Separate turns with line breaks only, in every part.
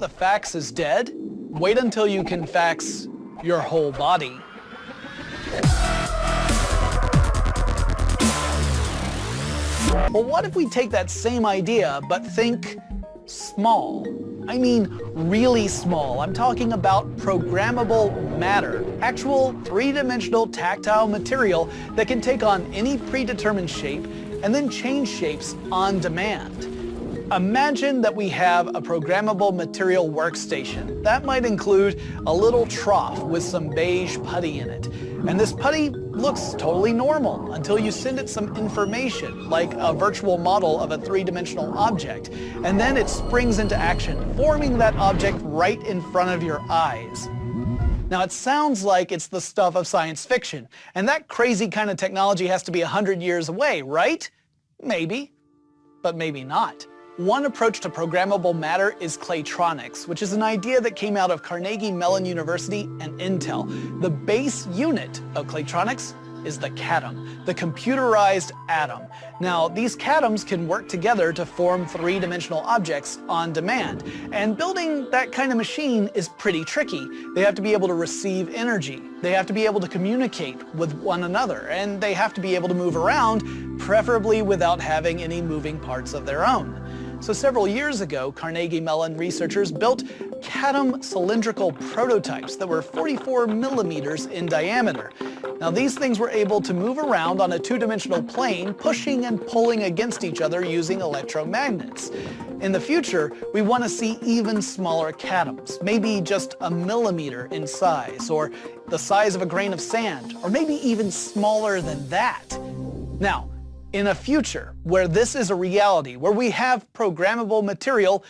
the fax is dead? Wait until you can fax your whole body. Well, what if we take that same idea, but think small? I mean, really small. I'm talking about programmable matter, actual three-dimensional tactile material that can take on any predetermined shape and then change shapes on demand. Imagine that we have a programmable material workstation. That might include a little trough with some beige putty in it. And this putty looks totally normal until you send it some information, like a virtual model of a three-dimensional object. And then it springs into action, forming that object right in front of your eyes. Now, it sounds like it's the stuff of science fiction, and that crazy kind of technology has to be 100 years away, right? Maybe, but maybe not. One approach to programmable matter is claytronics, which is an idea that came out of Carnegie Mellon University and Intel. The base unit of claytronics is the cadom, the computerized atom. Now, these cadoms can work together to form three-dimensional objects on demand. And building that kind of machine is pretty tricky. They have to be able to receive energy. They have to be able to communicate with one another. And they have to be able to move around, preferably without having any moving parts of their own. So several years ago, Carnegie Mellon researchers built cadom cylindrical prototypes that were 44 millimeters in diameter. Now, these things were able to move around on a two-dimensional plane, pushing and pulling against each other using electromagnets. In the future, we want to see even smaller cadoms, maybe just a millimeter in size, or the size of a grain of sand, or maybe even smaller than that. Now, in a future where this is a reality, where we have programmable material,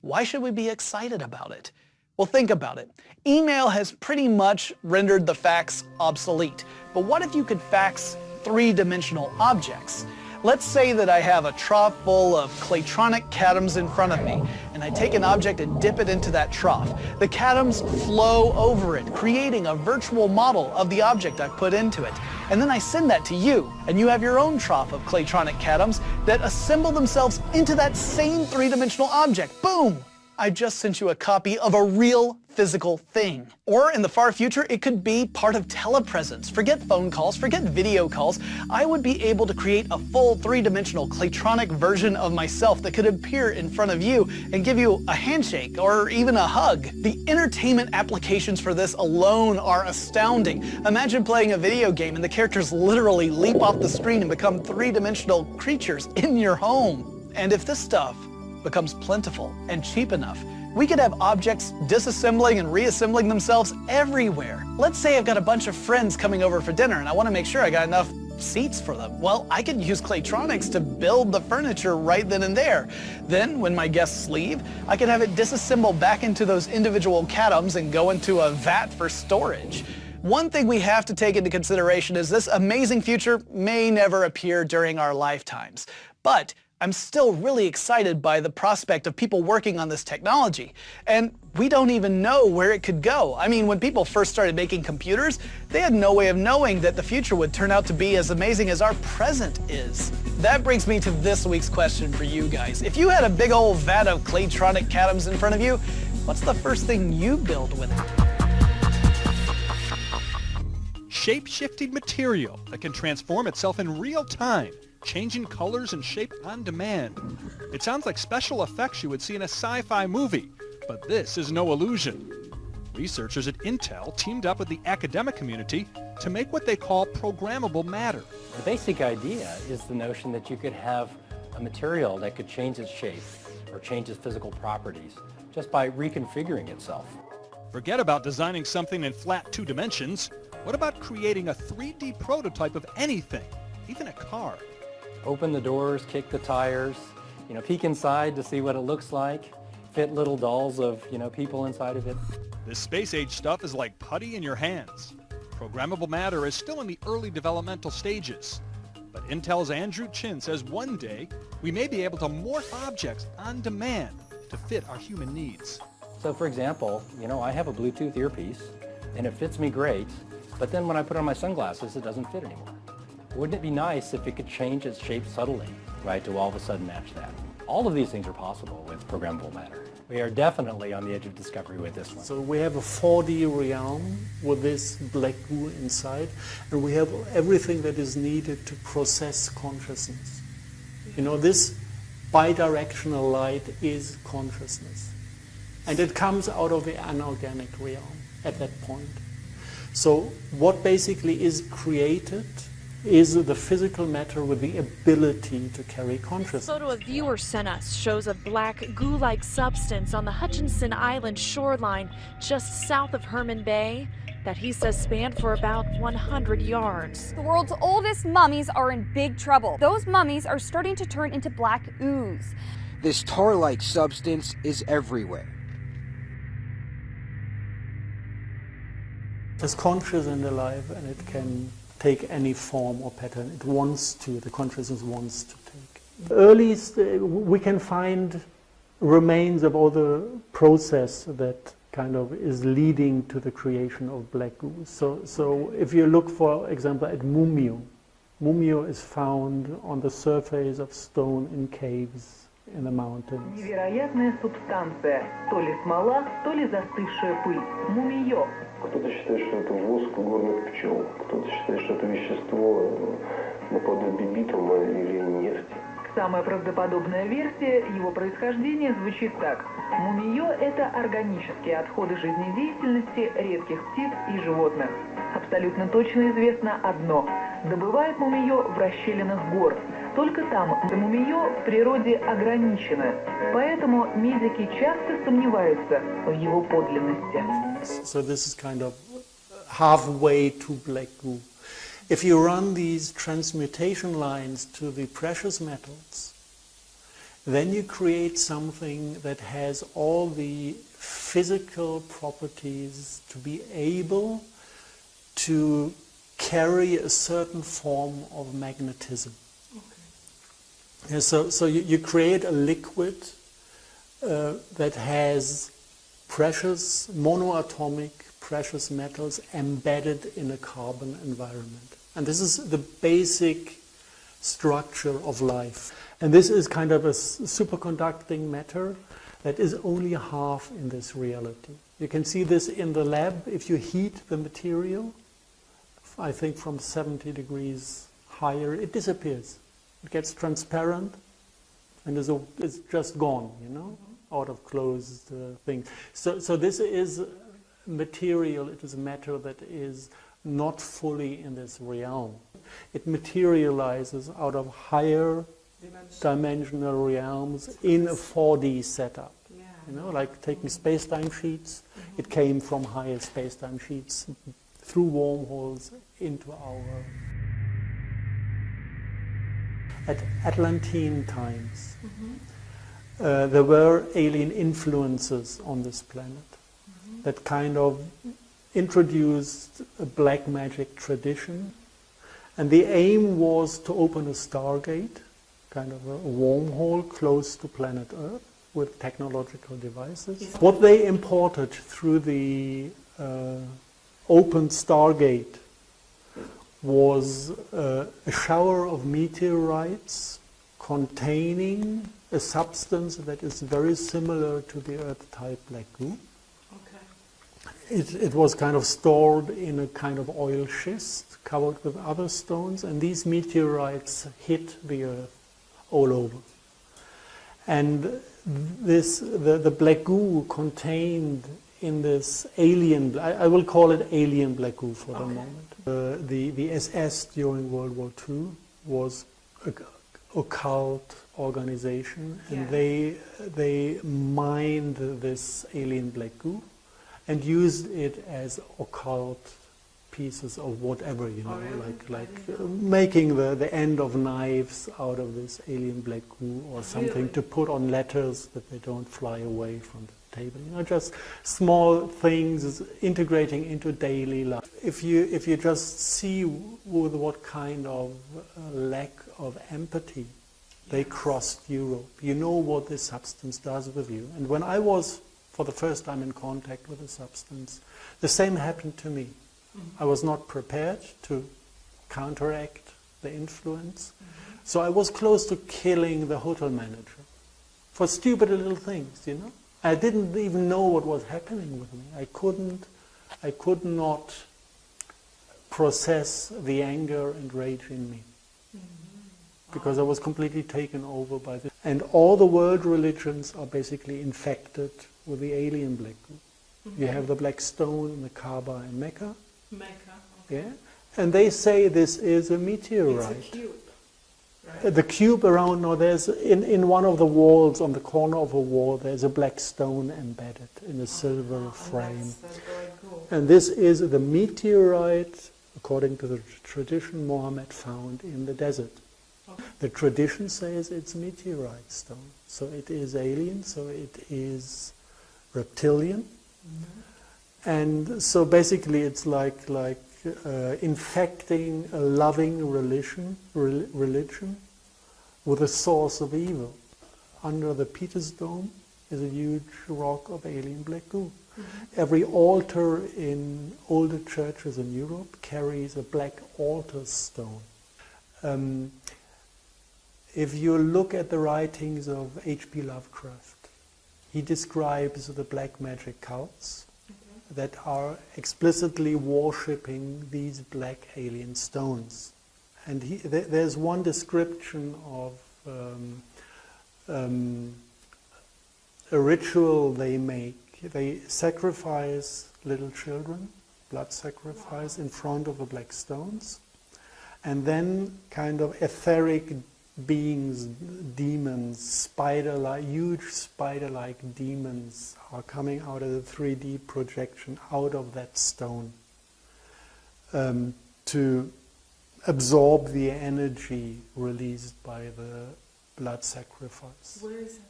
why should we be excited about it? Well, think about it. Email has pretty much rendered the fax obsolete. But what if you could fax three-dimensional objects? Let's say that I have a trough full of claytronic cadoms in front of me, and I take an object and dip it into that trough. The cadoms flow over it, creating a virtual model of the object I've put into it. And then I send that to you, and you have your own trough of claytronic cadoms that assemble themselves into that same three-dimensional object. Boom! I just sent you a copy of a real physical thing. Or in the far future, it could be part of telepresence. Forget phone calls, forget video calls. I would be able to create a full three-dimensional claytronic version of myself that could appear in front of you and give you a handshake or even a hug. The entertainment applications for this alone are astounding. Imagine playing a video game and the characters literally leap off the screen and become three-dimensional creatures in your home. And if this stuff becomes plentiful and cheap enough, we could have objects disassembling and reassembling themselves everywhere. Let's say I've got a bunch of friends coming over for dinner and I want to make sure I got enough seats for them. Well, I could use claytronics to build the furniture right then and there. Then, when my guests leave, I could have it disassemble back into those individual cadoms and go into a vat for storage. One thing we have to take into consideration is this amazing future may never appear during our lifetimes. But I'm still really excited by the prospect of people working on this technology. And we don't even know where it could go. I mean, when people first started making computers, they had no way of knowing that the future would turn out to be as amazing as our present is. That brings me to this week's question for you guys. If you had a big old vat of claytronic cadoms in front of you, what's the first thing you build with it?
Shape-shifting material that can transform itself in real time, changing colors and shape on demand. It sounds like special effects you would see in a sci-fi movie, but this is no illusion. Researchers at Intel teamed up with the academic community to make what they call programmable matter.
The basic idea is the notion that you could have a material that could change its shape or change its physical properties just by reconfiguring itself.
Forget about designing something in flat 2 dimensions. What about creating a 3D prototype of anything, even a car?
Open the doors, kick the tires, peek inside to see what it looks like, fit little dolls of, people inside of it.
This space-age stuff is like putty in your hands. Programmable matter is still in the early developmental stages. But Intel's Andrew Chin says one day we may be able to morph objects on demand to fit our human needs.
So for example, I have a Bluetooth earpiece and it fits me great, but then when I put on my sunglasses, it doesn't fit anymore. Wouldn't it be nice if it could change its shape subtly, right, to all of a sudden match that? All of these things are possible with programmable matter. We are definitely on the edge of discovery with this one.
So we have a 4D realm with this black goo inside, and we have everything that is needed to process consciousness. You know, this bidirectional light is consciousness. And it comes out of the anorganic realm at that point. So what basically is created is the physical matter with the ability to carry consciousness.
The photo a viewer sent us shows a black goo-like substance on the Hutchinson Island shoreline just south of Herman Bay that he says spanned for about 100 yards.
The world's oldest mummies are in big trouble. Those mummies are starting to turn into black ooze.
This tar-like substance is everywhere.
It's conscious and alive, and it can take any form or pattern it wants to, the consciousness wants to take. Earliest, we can find remains of all the process that kind of is leading to the creation of black goo. So if you look, for example, at mumio is found on the surface of stone in caves in the mountains.
Невероятная субстанция, то ли смола, то ли застывшая пыль. Мумиё.
Кто-то считает, что это воск горных пчел, кто-то считает, что это вещество наподобие битума или нефти.
Самая правдоподобная версия его происхождения звучит так. Мумиё – это органические отходы жизнедеятельности редких птиц и животных. Абсолютно точно известно одно – добывает мумиё в расщелинах гор. Только там мумиё в природе ограничено, поэтому медики часто сомневаются в его подлинности.
So this is kind of halfway to black goo. If you run these transmutation lines to the precious metals, then you create something that has all the physical properties to be able to carry a certain form of magnetism. And so you create a liquid that has precious, monoatomic precious metals embedded in a carbon environment. And this is the basic structure of life. And this is kind of a superconducting matter that is only half in this reality. You can see this in the lab. If you heat the material, I think from 70 degrees higher, it disappears. It gets transparent and it's just gone, you know, out of closed things. So this is material, it is matter that is not fully in this realm. It materializes out of higher dimensional realms in a 4D setup. You know, like taking space-time sheets, it came from higher space-time sheets through wormholes into our... At Atlantean times, there were alien influences on this planet that kind of introduced a black magic tradition. And the aim was to open a stargate, kind of a wormhole close to planet Earth with technological devices. What they imported through the open stargate was a shower of meteorites containing a substance that is very similar to the Earth-type black goo. It was kind of stored in a kind of oil schist covered with other stones, and these meteorites hit the Earth all over. And the black goo contained in this alien, I will call it alien black goo for the moment. The SS during World War II was an occult organization, and they mined this alien black goo and used it as occult pieces of whatever, you know, like making the end of knives out of this alien black goo or something to put on letters that they don't fly away from the table. You know, just small things integrating into daily life. If you just see with what kind of lack of empathy they crossed Europe, you know what this substance does with you. And when I was for the first time in contact with the substance, the same happened to me. I was not prepared to counteract the influence. So I was close to killing the hotel manager for stupid little things, you know. I didn't even know what was happening with me. I could not process the anger and rage in me because I was completely taken over by this. And all the world religions are basically infected with the alien black goo. You have the black stone in the Kaaba in Mecca. Yeah, and they say this is a meteorite.
It's a cube. Right.
The cube around, no, there's in one of the walls, on the corner of a wall, there's a black stone embedded in a silver frame.
That's very cool.
And this is the meteorite, according to the tradition, Mohammed found in the desert.
Okay.
The tradition says it's meteorite stone, so it is alien, so it is reptilian. And so basically it's like infecting a loving religion with a source of evil. Under the Peter's Dome is a huge rock of alien black goo. Every altar in older churches in Europe carries a black altar stone. If you look at the writings of H.P. Lovecraft, he describes the black magic cults that are explicitly worshipping these black alien stones. And there's one description of a ritual they make. They sacrifice little children, blood sacrifice, in front of the black stones. And then kind of etheric beings, demons, huge spider-like demons are coming out of the 3D projection, out of that stone, to absorb the energy released by the blood sacrifice.
Where is it?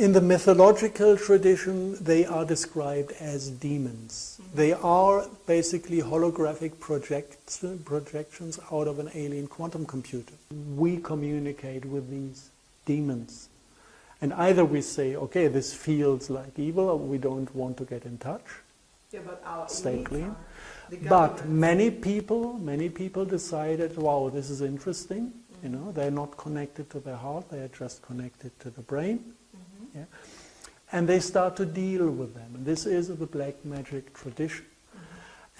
In the mythological tradition, they are described as demons. They are basically holographic projections out of an alien quantum computer. We communicate with these demons. And either we say, okay, this feels like evil, or we don't want to get in touch.
Yeah, but our
Stay
elites
clean.
are the
But
governments.
many people decided, wow, this is interesting. You know, they're not connected to their heart, they are just connected to the brain. Yeah. And they start to deal with them. And this is the black magic tradition.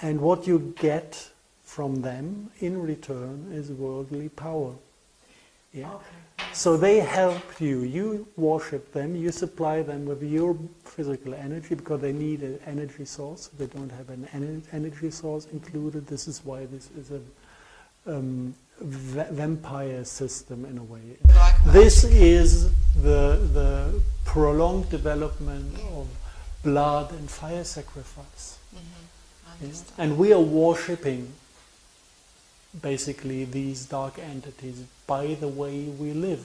And what you get from them in return is worldly power. Yeah.
Okay.
So they help you. You worship them. You supply them with your physical energy because they need an energy source. They don't have an energy source included. This is why this is a vampire system in a way. This is the prolonged development of blood and fire sacrifice. Yeah? And we are worshipping basically these dark entities by the way we live,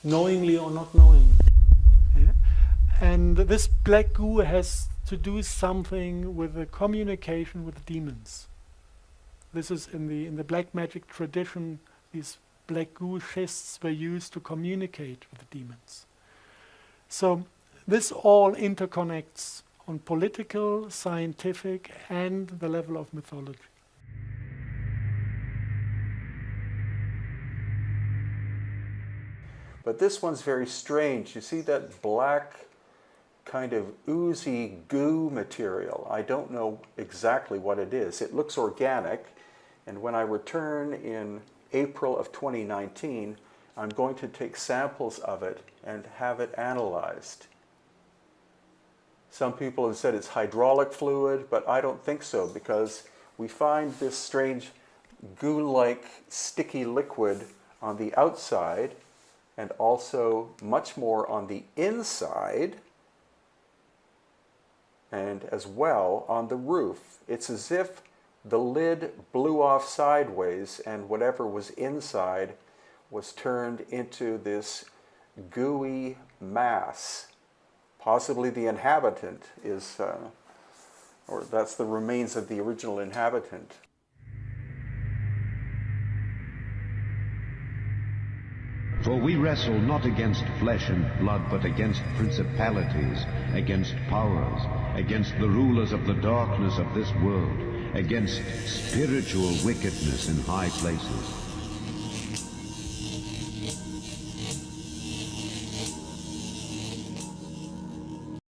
knowingly or not knowingly. Yeah? And this black goo has to do something with the communication with demons. This is in the black magic tradition, these black goo schists were used to communicate with the demons. So this all interconnects on political, scientific, and the level of mythology.
But this one's very strange. You see that black kind of oozy goo material? I don't know exactly what it is. It looks organic, and when I return in April of 2019, I'm going to take samples of it and have it analyzed. Some people have said it's hydraulic fluid, but I don't think so, because we find this strange goo-like sticky liquid on the outside and also much more on the inside and as well on the roof. It's as if the lid blew off sideways and whatever was inside was turned into this gooey mass. Possibly the inhabitant is, or that's the remains of the original inhabitant.
For we wrestle not against flesh and blood, but against principalities, against powers, against the rulers of the darkness of this world, against spiritual wickedness in high places.